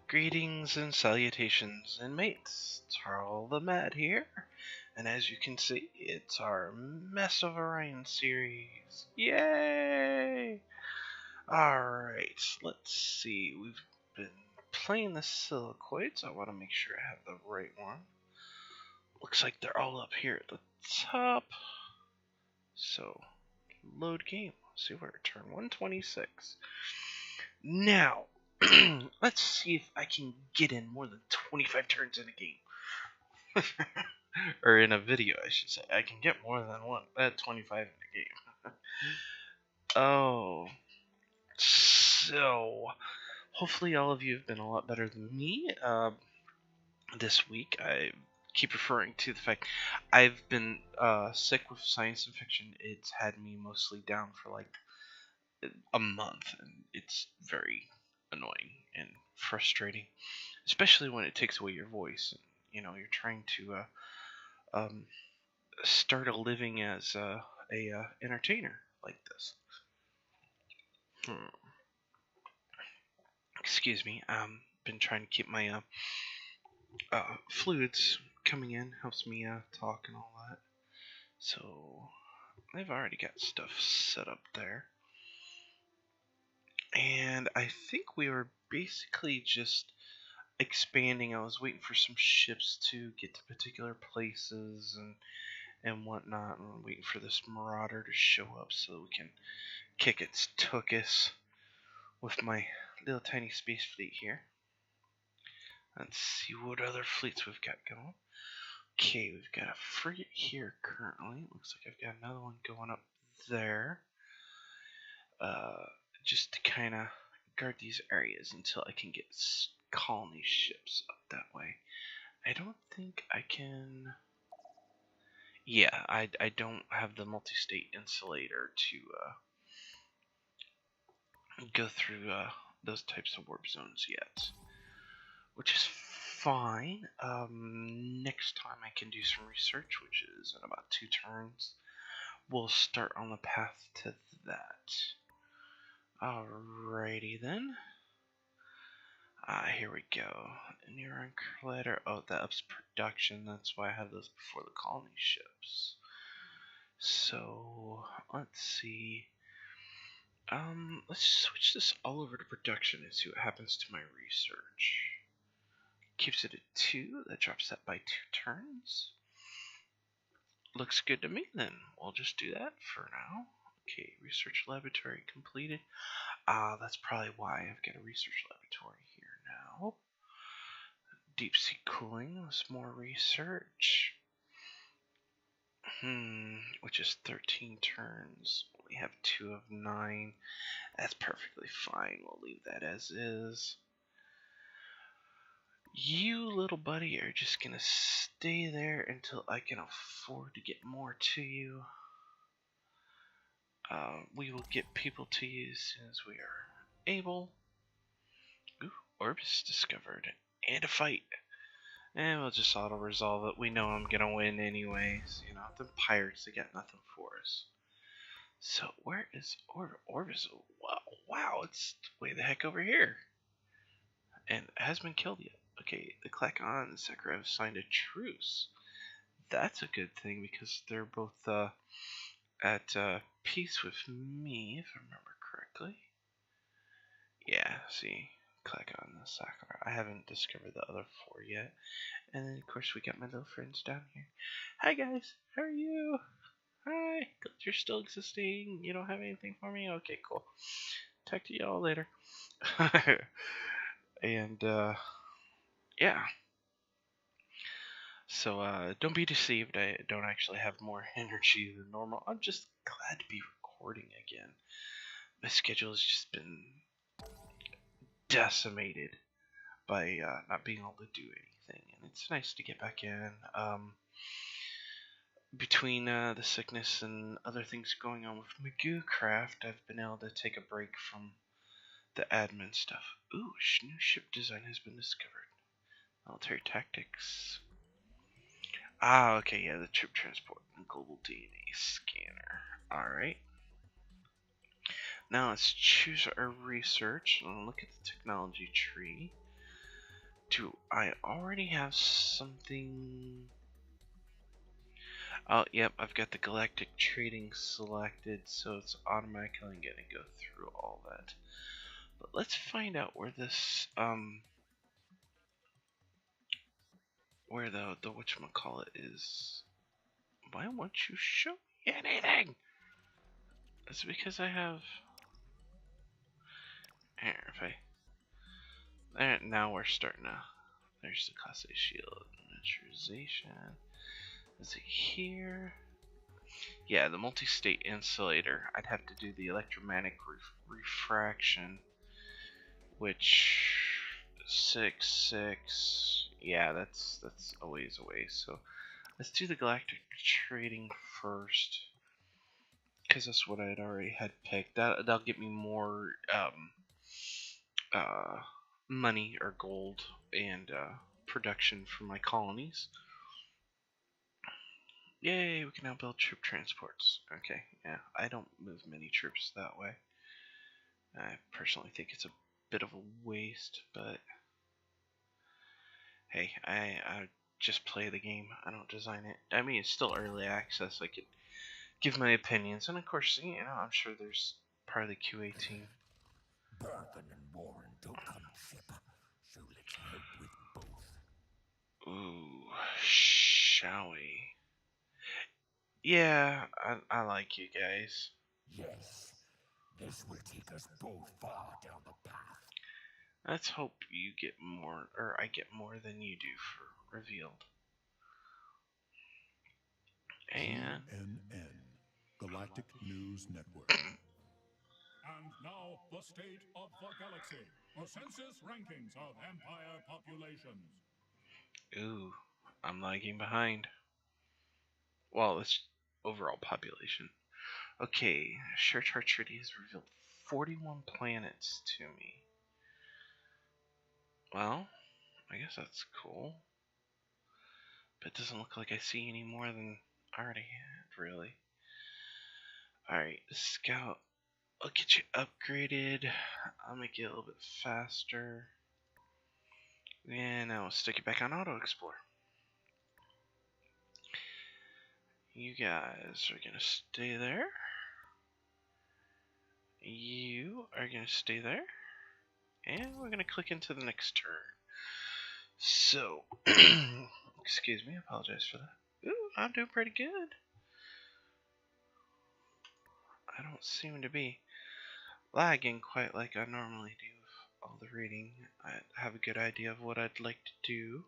Greetings and salutations, inmates. Tarill the Mad here, and as you can see, it's our Master of Orion series. Yay! Alright, let's see. We've been playing the silicoids. I want to make sure I have the right one. Looks like they're all up here at the top. So, load game. Let's see where turn 126. Now, let's see if I can get in more than 25 turns in a game. Or in a video, I should say. I can get more than 25 in a game. Oh. So, hopefully all of you have been a lot better than me. This week, I keep referring to the fact I've been sick with science and fiction. It's had me mostly down for like a month, and it's very annoying and frustrating, especially when it takes away your voice. And, you know, you're trying to start a living as a entertainer like this. Excuse me. Been trying to keep my fluids coming in. Helps me talk and all that. So I've already got stuff set up there. And I think we were basically just expanding. I was waiting for some ships to get to particular places and whatnot, and waiting for this marauder to show up so we can kick its tuchus with my little tiny space fleet here. Let's see what other fleets we've got going. Okay, we've got a frigate here currently. Looks like I've got another one going up there. Just to kind of guard these areas until I can get colony ships up that way. I don't think I can. Yeah, I don't have the multi-state insulator to go through those types of warp zones yet, which is fine. Next time I can do some research, which is in about 2 turns. We'll start on the path to that. Alrighty then. Here we go. Neuron collider. Oh, that ups production. That's why I have those before the colony ships. So let's see. Let's switch this all over to production and see what happens to my research. Keeps it at 2. That drops that by 2 turns. Looks good to me then. We'll just do that for now. Okay, research laboratory completed. That's probably why I've got a research laboratory here now. Deep sea cooling, there's more research. Which is 13 turns. We have 2 of 9. That's perfectly fine. We'll leave that as is. You, little buddy, are just gonna stay there until I can afford to get more to you. We will get people to you as soon as we are able. Ooh, orbs discovered. And a fight. And we'll just auto-resolve it. We know I'm gonna win anyways. You know, the pirates, they got nothing for us. So, where is Orbis? Wow, it's way the heck over here. And it hasn't been killed yet. Okay, the Klakon and Sekiro have signed a truce. That's a good thing because they're both at peace with me, if I remember correctly. Yeah, see, Klakon and Sakura. I haven't discovered the other 4 yet. And then, of course, we got my little friends down here. Hi, guys. How are you? Hi. Glad you're still existing. You don't have anything for me? Okay, cool. Talk to y'all later. And, yeah. So, don't be deceived. I don't actually have more energy than normal. I'm just glad to be recording again. My schedule has just been decimated by not being able to do anything. And it's nice to get back in. Between the sickness and other things going on with Magoo Craft, I've been able to take a break from the admin stuff. Ooh, new ship design has been discovered. Military tactics. Okay, yeah, the troop transport and global DNA scanner. Alright. Now let's choose our research and look at the technology tree. Do I already have something? Oh, yep, I've got the galactic trading selected, so it's automatically gonna go through all that. But let's find out where this, where the whatchamacallit is. Why won't you show me anything? It's because I have... Here, if I... There, now we're starting to... There's the class A shield. Miniaturization. Is it here? Yeah, the multi-state insulator. I'd have to do the electromagnetic refraction, which 6. Yeah, that's a ways away. So let's do the galactic trading first, because that's what I'd already had picked. That'll get me more uh, money or gold and production for my colonies. Yay, we can now build troop transports. Okay, yeah, I don't move many troops that way. I personally think it's a bit of a waste, but hey, I just play the game. I don't design it. I mean, it's still early access. I could give my opinions, and of course, you know, I'm sure there's part of the QA team. Bourbon and Warren don't come cheap, so let's head with both. Ooh, shall we? Yeah, I like you guys. Yes, this will take us both far down the path. Let's hope you get more, or I get more than you do for revealed. And GNN, Galactic News Network. And now, the state of the galaxy. The census rankings of Empire populations. ooh, I'm lagging behind. Well, it's overall population. Okay, Share Chart Treaty has revealed 41 planets to me. Well, I guess that's cool. But it doesn't look like I see any more than I already had, really. Alright, Scout. I'll get you upgraded. I'll make it a little bit faster. And I'll stick it back on Auto Explore. You guys are gonna stay there. You are gonna stay there. And we're gonna click into the next turn. So, excuse me, I apologize for that. Ooh, I'm doing pretty good. I don't seem to be lagging quite like I normally do with all the reading. I have a good idea of what I'd like to do.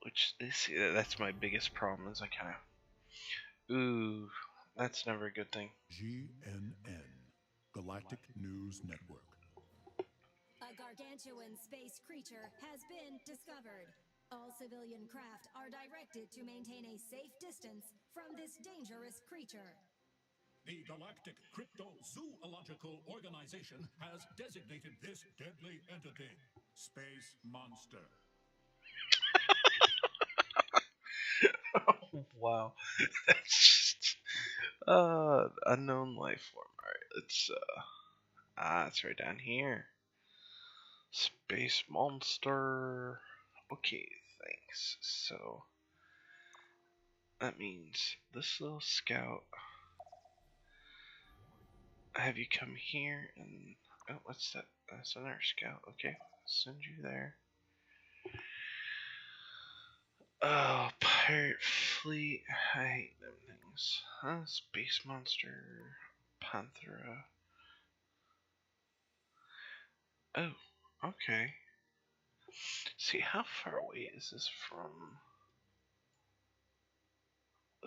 Which, that's my biggest problem, is I kind of... Ooh, that's never a good thing. GNN, Galactic News Network. A gargantuan space creature has been discovered. All civilian craft are directed to maintain a safe distance from this dangerous creature. The Galactic Cryptozoological Organization has designated this deadly entity Space Monster. Wow, that's just unknown life form. Alright, it's right down here. Space monster. Okay, thanks. So that means this little scout. I have you come here and oh, what's that? That's another scout. Okay, send you there. Oh, pirate fleet. I hate them things. Huh? Space monster. Panthera. Oh, okay. See, how far away is this from...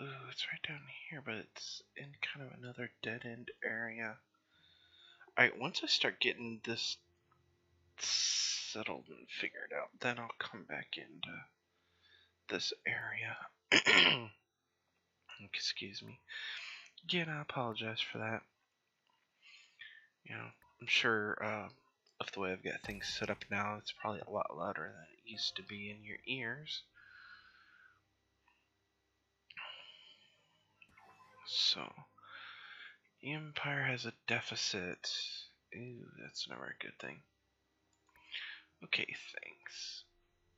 Ooh, it's right down here, but it's in kind of another dead-end area. Alright, once I start getting this settled and figured out, then I'll come back into this area. Excuse me. Again, I apologize for that. You know, I'm sure of the way I've got things set up now, it's probably a lot louder than it used to be in your ears. So, Empire has a deficit. Ooh, that's never a good thing. Okay, thanks.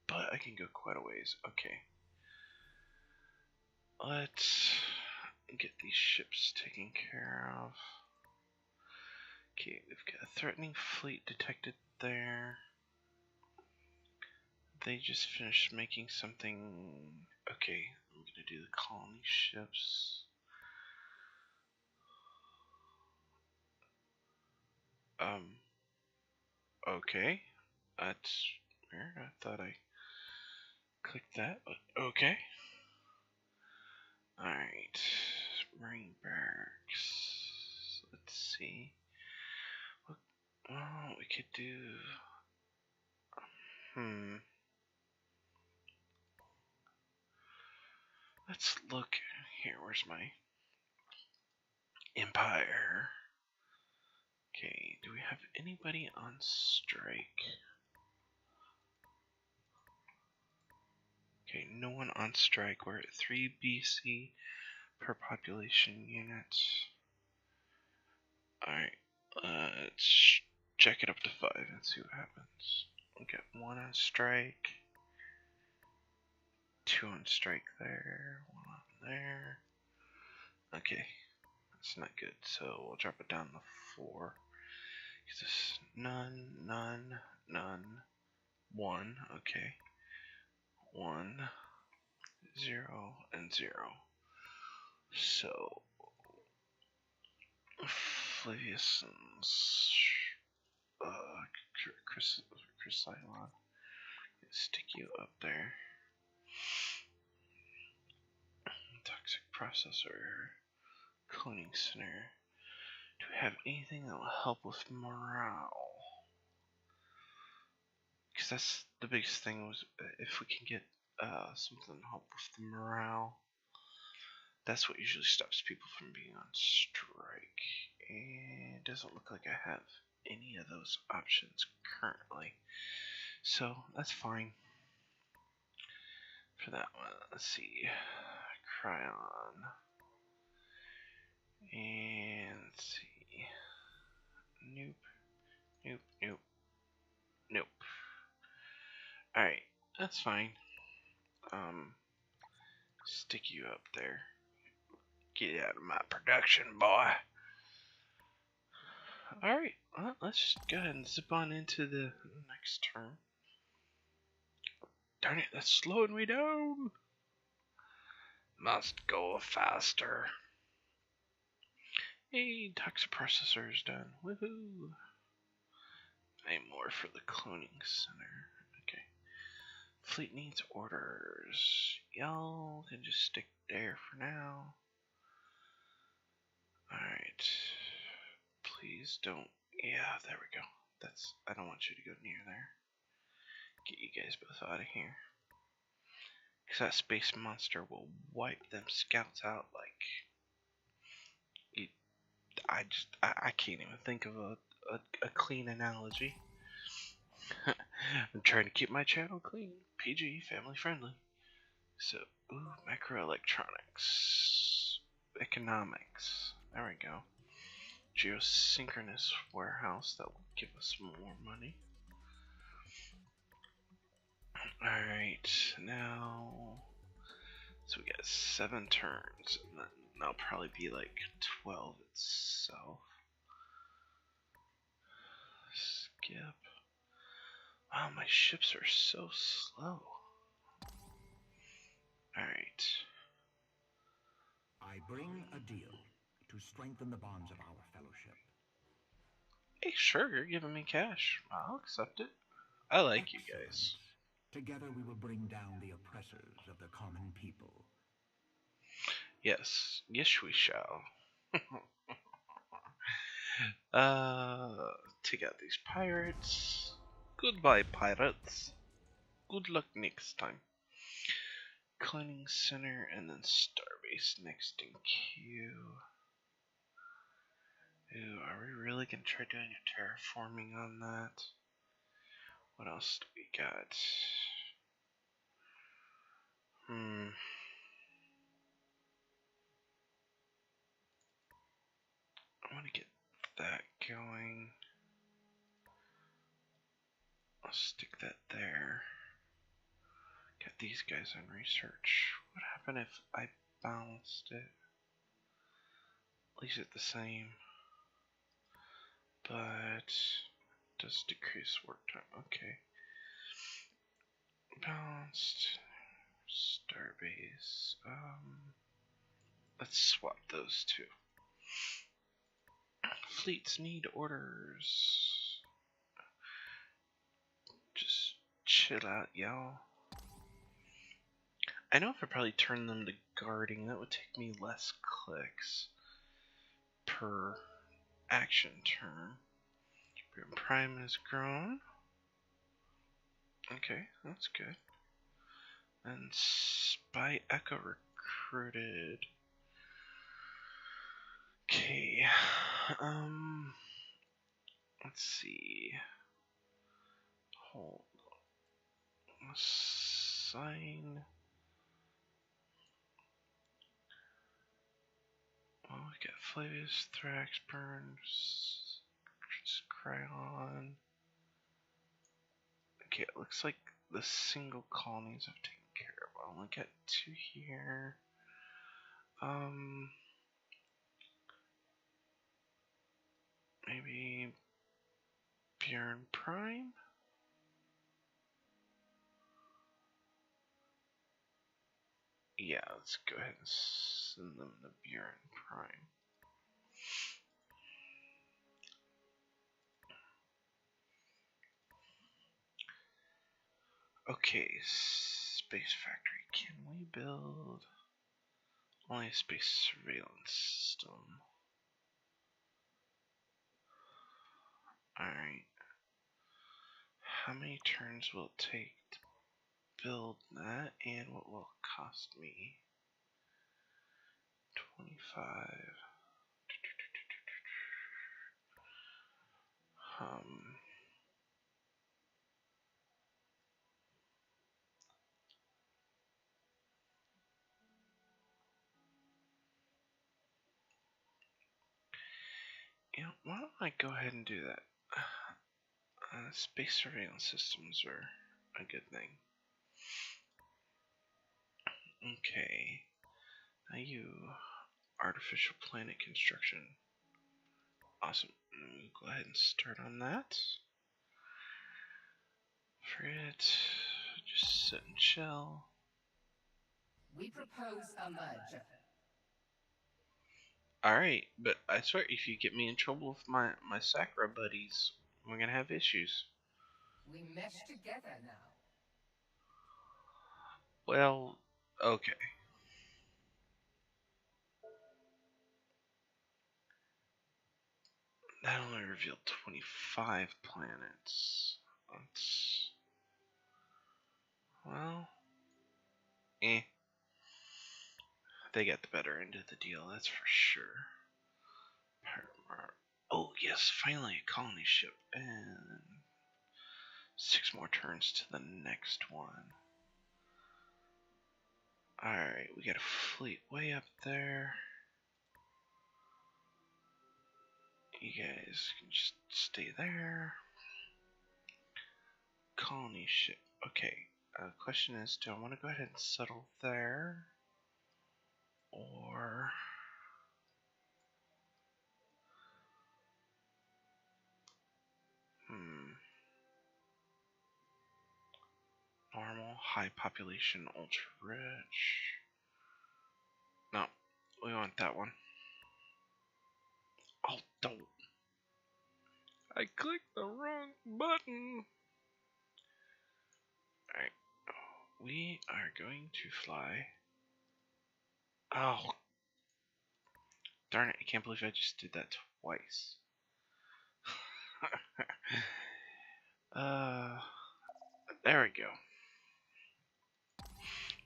But I can go quite a ways. Okay. Let's get these ships taken care of. Okay, we've got a threatening fleet detected there. They just finished making something. Okay, I'm gonna do the colony ships. Okay. That's weird. I thought I clicked that, but okay. Alright. Marine barracks. Let's see. What we could do. Let's look here. Where's my empire? Okay, do we have anybody on strike? Okay, no one on strike. We're at 3 BC per population unit. Alright, let's check it up to 5 and see what happens. We got 1 on strike, 2 on strike there, 1 on there. Okay, that's not good, so we'll drop it down to 4. Because it's none, none, none, 1, okay. 1, 0, and 0. So, Flavius and Chris Cylon, stick you up there. Toxic processor, cloning center. Do we have anything that will help with morale? Because that's the biggest thing, was if we can get something to help with the morale. That's what usually stops people from being on strike. And it doesn't look like I have any of those options currently. So that's fine. For that one, let's see. Cryon. And let's see. Nope. Nope. Nope. Nope. Alright, that's fine. Stick you up there. Get out of my production, boy. Alright, well, let's just go ahead and zip on into the next turn. Darn it, that's slowing me down. Must go faster. Hey, toxic processor's done. Woohoo! Any more for the cloning center. Okay. Fleet needs orders. Y'all can just stick there for now. Alright. Please don't. Yeah, there we go. I don't want you to go near there. Get you guys both out of here. Because that space monster will wipe them scouts out like. I can't even think of a clean analogy. I'm trying to keep my channel clean, PG, family friendly. So, ooh, microelectronics, economics. There we go. Geosynchronous warehouse, that will give us more money. Alright, now, so we got 7 turns, and then that'll probably be like 12 itself. Skip. Wow, my ships are so slow. Alright. I bring a deal to strengthen the bonds of our fellowship. Hey, sure, you're giving me cash. I'll accept it. I like you guys. Together we will bring down the oppressors of the common people. Yes, yes we shall. Take out these pirates. Goodbye, pirates. Good luck next time. Cleaning center and then starbase next in queue. Ooh, are we really gonna try doing a terraforming on that? What else do we got? I want to get that going. I'll stick that there. Get these guys on research. What happened if I balanced it? Leaves it the same, but does decrease work time. Okay. Balanced. Starbase. Let's swap those two. Fleets need orders. Just chill out, y'all. I know if I probably turn them to guarding, that would take me less clicks per action turn. Prime has grown. Okay, that's good. And Spy Echo recruited. Okay. Let's see. Hold on. Assign. Well, we got Flavius, Thrax, Burns, Cryon. Okay, it looks like the single colonies I've taken care of. I'll only get 2 here. Maybe Bjorn Prime? Yeah, let's go ahead and send them to Bjorn Prime. Okay, space factory. Can we build only a space surveillance system? Alright. How many turns will it take to build that, and what will it cost me? 25. You know, why don't I go ahead and do that? Space surveillance systems are a good thing. Okay. Now you, artificial planet construction. Awesome. We'll go ahead and start on that. Frit, just sit and chill. We propose a merger. Alright, but I swear if you get me in trouble with my Sakura buddies, we're gonna have issues. We mesh together now. Well, okay. That only revealed 25 planets. That's... well... eh. They got the better end of the deal, that's for sure. Oh yes, finally a colony ship. And 6 more turns to the next one. Alright, we got a fleet way up there. You guys can just stay there. Colony ship. Okay, question is, do I want to go ahead and settle there? Or... normal, high population, ultra rich. No, we want that one. Oh, don't. I clicked the wrong button. Alright, we are going to fly. Oh, darn it, I can't believe I just did that twice. There we go.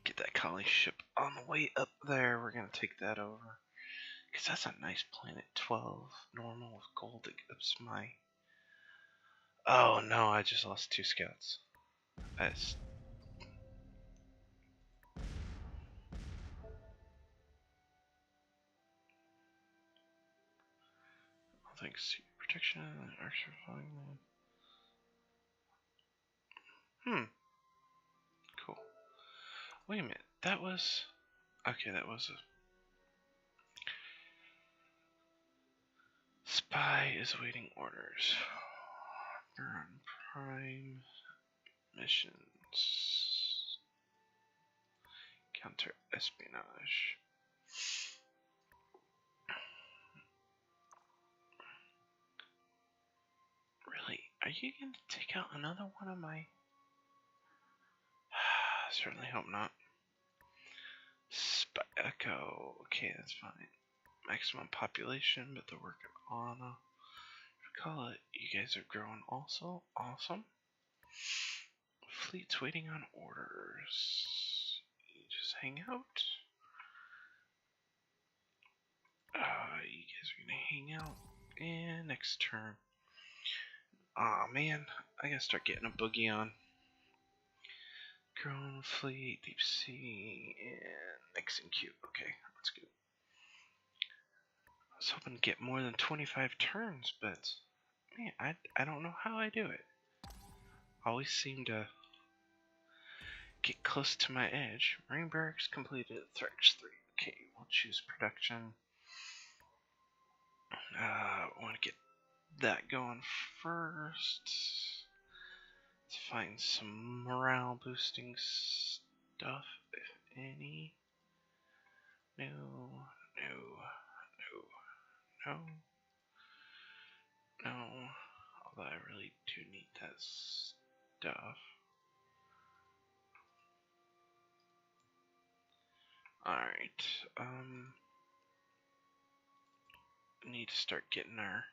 Get that colony ship on the way up there. We're gonna take that over. Because that's a nice planet. 12 normal with gold ups my... oh no, I just lost 2 scouts. That's... thanks to protection, archer flying. Hmm. Cool. Wait a minute. That was... Okay, that was a... Spy is awaiting orders. Burn Prime missions. Counter espionage. Really? Are you going to take out another one of my... Certainly hope not. Spy Echo. Okay, that's fine. Maximum population, but they're working on a... Call it. You guys are growing also. Awesome. Fleet's waiting on orders. You just hang out. You guys are gonna hang out. And next turn. Aw, man. I gotta start getting a boogie on. Grown fleet, deep sea, and mixing cube. Okay, that's good. I was hoping to get more than 25 turns, but man, I don't know how I do it. Always seem to get close to my edge. Marine barracks completed. Threats 3. Okay, we'll choose production. I want to get that going first. Let's find some morale boosting stuff, if any. No, no, no, no, no. Although I really do need that stuff. Alright, need to start getting our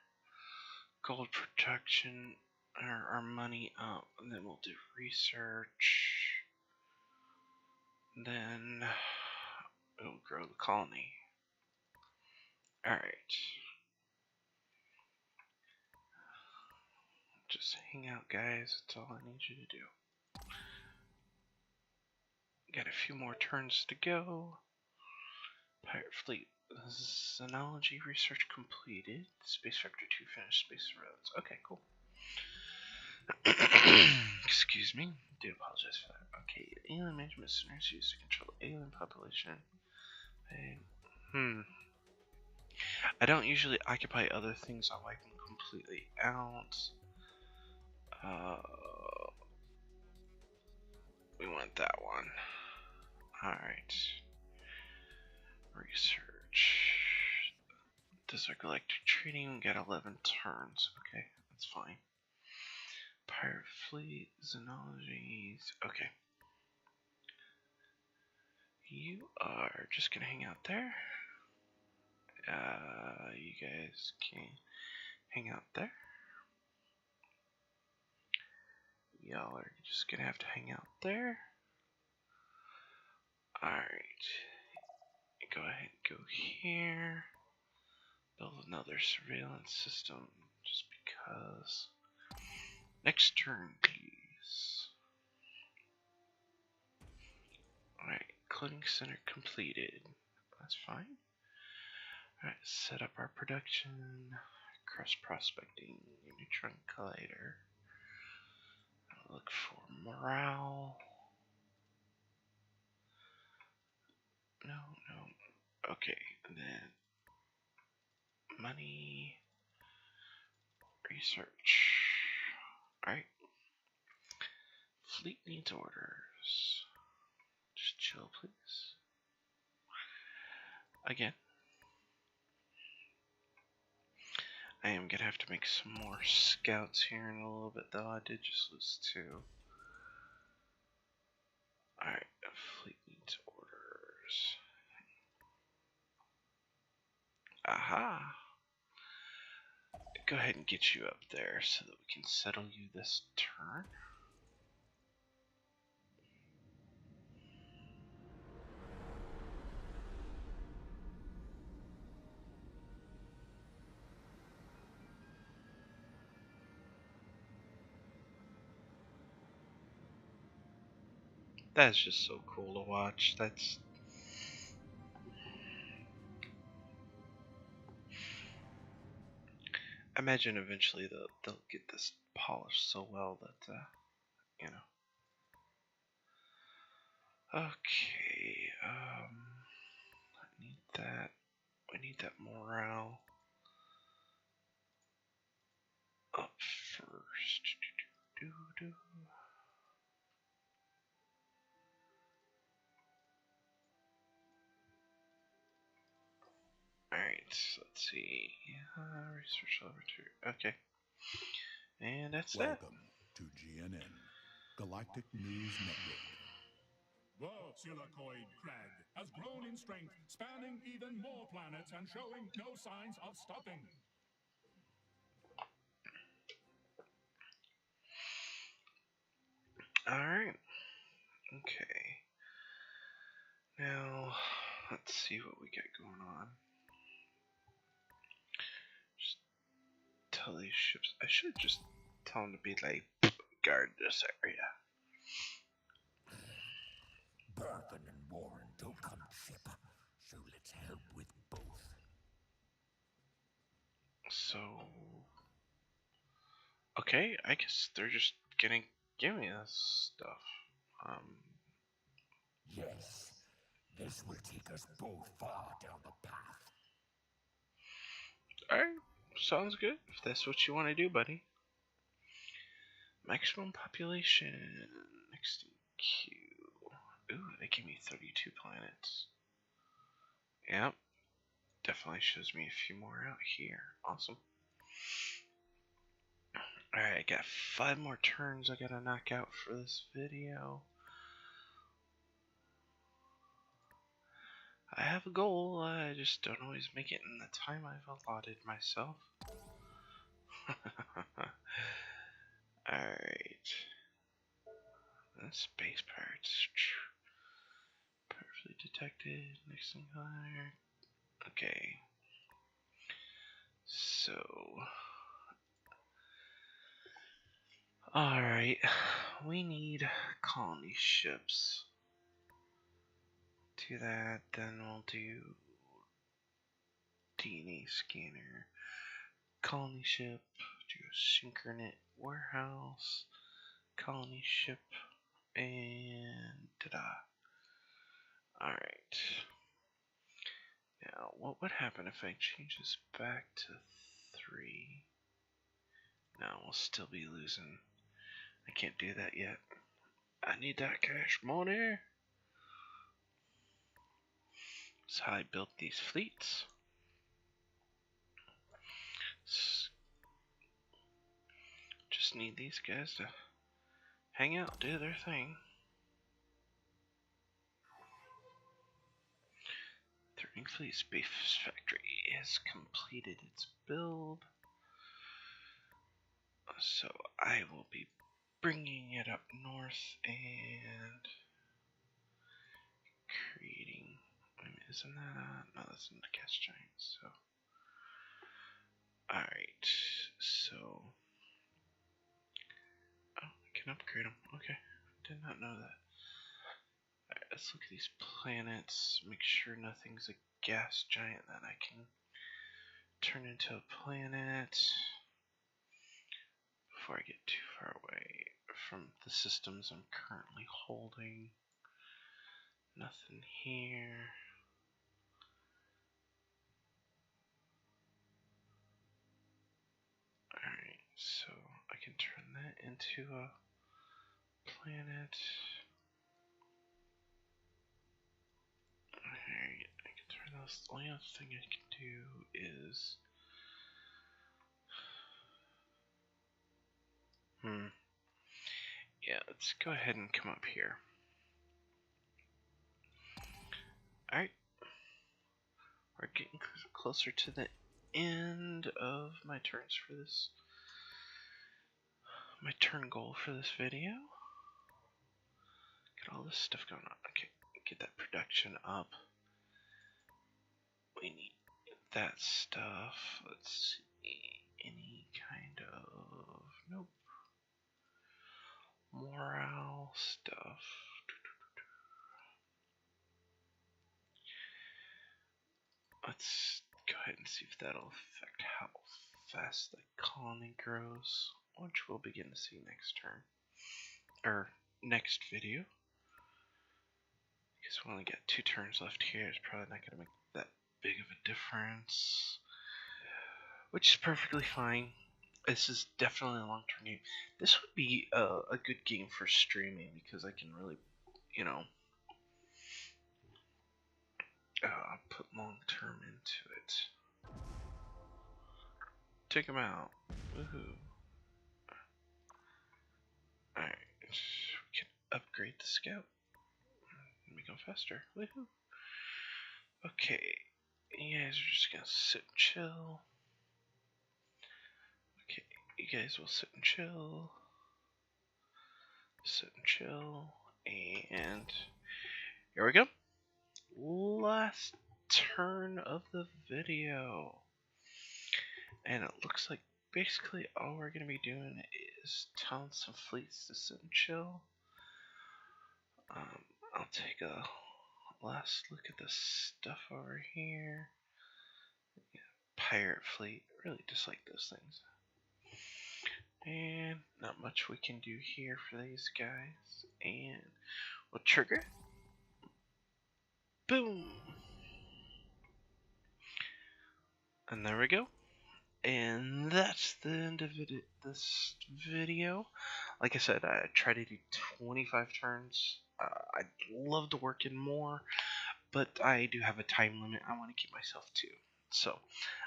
gold production, our money up, and then we'll do research. Then we'll grow the colony. Alright. Just hang out, guys. That's all I need you to do. Got a few more turns to go. Pirate fleet. Xenology research completed. Space Vector 2 finished. Space roads. Okay, cool. Excuse me. Do apologize for that. Okay, alien management centers used to control alien population. I don't usually occupy other things. I'll wipe them completely out. We want that one. Alright. Research. Does our galactic trading? We got 11 turns. Okay, that's fine. Pirate fleet, xenologies. Okay. You are just gonna hang out there. You guys can hang out there. Y'all are just gonna have to hang out there. Alright. Go ahead and go here. Build another surveillance system just because. Next turn, please. Alright, cloning center completed. That's fine. Alright, set up our production. Cross prospecting, neutron collider. Look for morale. No. Okay, and then money. Research. Alright. Fleet needs orders. Just chill, please. Again. I am gonna have to make some more scouts here in a little bit, though. I did just lose 2. Alright, fleet needs orders. Aha! Go ahead and get you up there so that we can settle you this turn. That's just so cool to watch. That's... I imagine eventually they'll get this polished so well that, you know. Okay, I need that. We need that morale up first. Do. Alright, let's see. Research laboratory. Okay. And that's that. Welcome to GNN, Galactic News Network. The silicoid crag has grown in strength, spanning even more planets and showing no signs of stopping. Alright. Okay. Now, let's see what we got going on. Just tell these ships. I should just tell them to be like, guard this area. Barkin and Warren don't come cheap, so let's help with both. So, okay, I guess they're just gonna give me this stuff. Yes, this will take us both far down the path. Alright, sounds good. If that's what you want to do, buddy. Maximum population. Next in queue. Ooh, they gave me 32 planets. Yep. Definitely shows me a few more out here. Awesome. Alright, I got 5 more turns I gotta knock out for this video. I have a goal, I just don't always make it in the time I've allotted myself. Alright. Space pirates. Perfectly detected. Next thing higher. Okay. So. Alright. We need colony ships. Do that, then we'll do DNA scanner. Colony ship. Do a synchronate warehouse. Colony ship. And ta-da. Alright. Now, what would happen if I change this back to 3? No, we'll still be losing. I can't do that yet. I need that cash money. That's how I built these fleets. Just need these guys to hang out, do their thing. Third Fleet Space Factory has completed its build. So I will be bringing it up north and creating. Isn't that no? That's not a gas giant. So, all right. So, oh, I can upgrade them. Okay, did not know that. All right, let's look at these planets. Make sure nothing's a gas giant that I can turn into a planet before I get too far away from the systems I'm currently holding. Nothing here. Alright, so I can turn that into a planet. Alright, I can turn those. The only other thing I can do is. Yeah, let's go ahead and come up here. Alright. We're getting closer to the end of my turns for this. My turn goal for this video. Got all this stuff going on. Okay, get that production up. We need that stuff. Let's see. Any kind of. Nope. Morale stuff. Let's go ahead and see if that'll affect how fast the colony grows, which we'll begin to see next turn. Or next video. Because we only got 2 turns left here. It's probably not going to make that big of a difference. Which is perfectly fine. This is definitely a long-term game. This would be a good game for streaming because I can really, you know, put long-term into it. Take him out. Woohoo. Alright. We can upgrade the scout. Make him faster. Woohoo. Okay. You guys are just gonna sit and chill. Okay. You guys will sit and chill. Sit and chill. And here we go. Last turn of the video. And it looks like basically all we're going to be doing is telling some fleets to sit and chill. I'll take a last look at the stuff over here. Yeah, pirate fleet, really dislike those things. And not much we can do here for these guys. And we'll trigger. Boom! And there we go. And that's the end of this video. Like I said, I try to do 25 turns. I'd love to work in more, but I do have a time limit I want to keep myself to. So,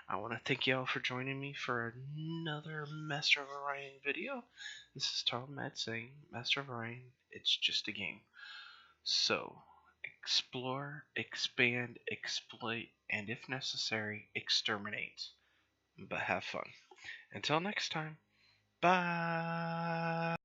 I want to thank you all for joining me for another Master of Orion video. This is Tom Mad saying, Master of Orion, it's just a game. So, explore, expand, exploit, and if necessary, exterminate. But have fun. Until next time, bye!